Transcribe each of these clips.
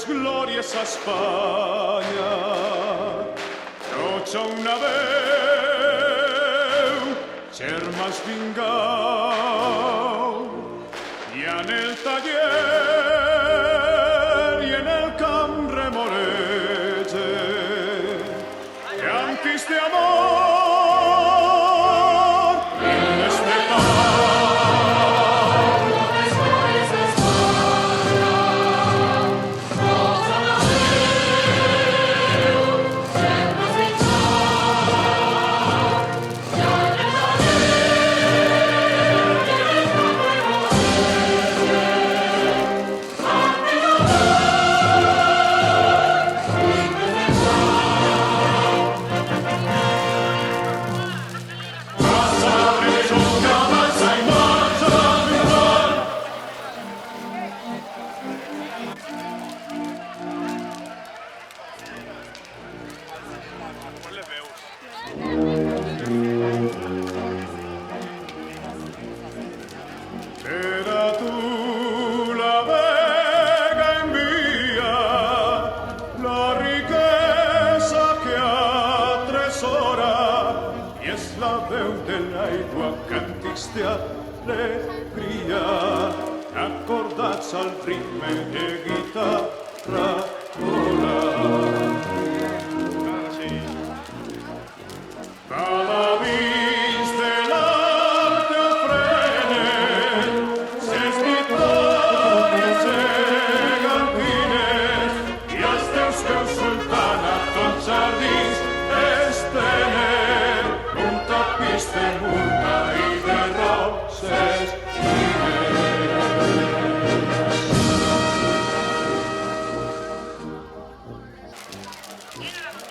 glòries a Espanya. Tots a una veu, germans vingueu, i en el taller i en el camp remorege, cantis d'amor. Era tu la vega envía, la riqueza que atresora, y es la veu de l'aigua càntics d'alegria, acordats al ritme de guitarra vola. Paladins de l'arte ofrenen ses victòries gegantines i els teus peus sultana tots jardins estenen un tapís de murta i de roses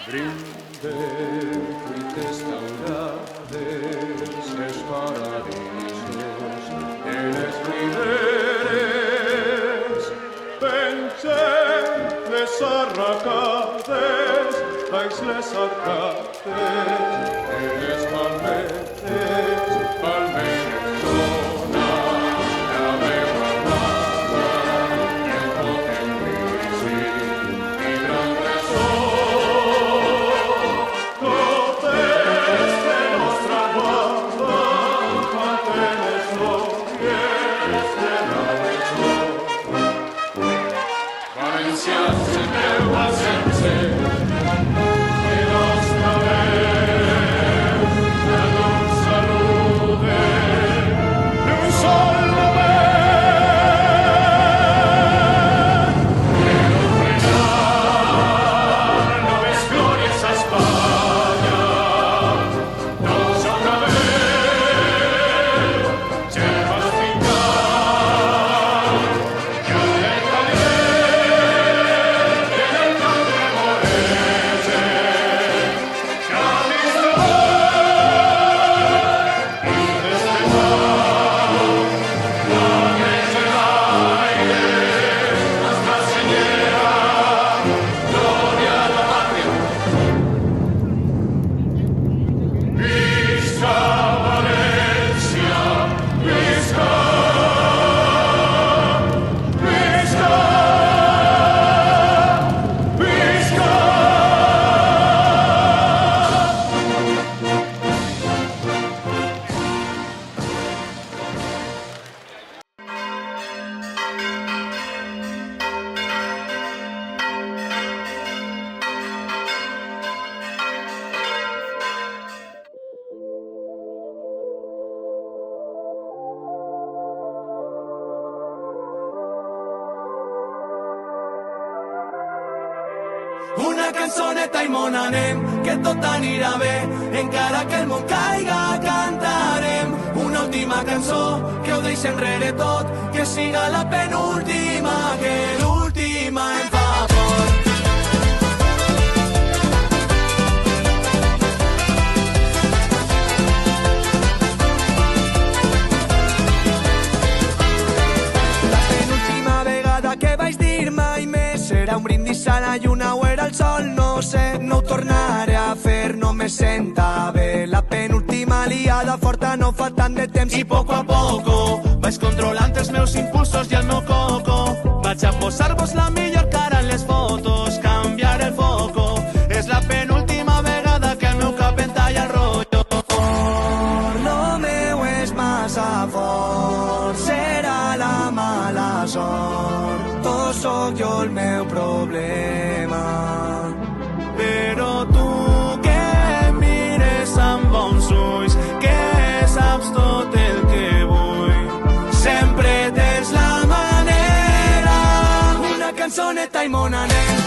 brindem fruites daurades, els paradisos de les riberes, pengem les arracades, baix les arcades de les palmeres, palmeres sona la veu amada i el potent vici i gran ressò. Valencians en Déu al sense, i nostra veu, a un salude, d'un sol moment. Quiero frenar noves glòries a Espanya, tots a una veu, germans vingueu, i en el taller Una cançoneta i món anem, que tot anirà bé, encara que el món caiga cantarem. Una última cançó, que ho deixi enrere tot, que siga la penúltima, que l'última em fa por. La penúltima vegada que vaig dir mai més serà un brindis a la lluna o era el sol, no sé, no ho tornaré a fer, no me senta bé. La penúltima liada forta no fa tant de temps i poco a poco vaig controlant els meus impulsos i el meu coco. Vaig a posar-vos la millor cara en les fotos sóc jo el meu problema. Però tu que em mires amb bons ulls, que saps tot el que vull, sempre tens la manera. Una cançoneta i mon anem,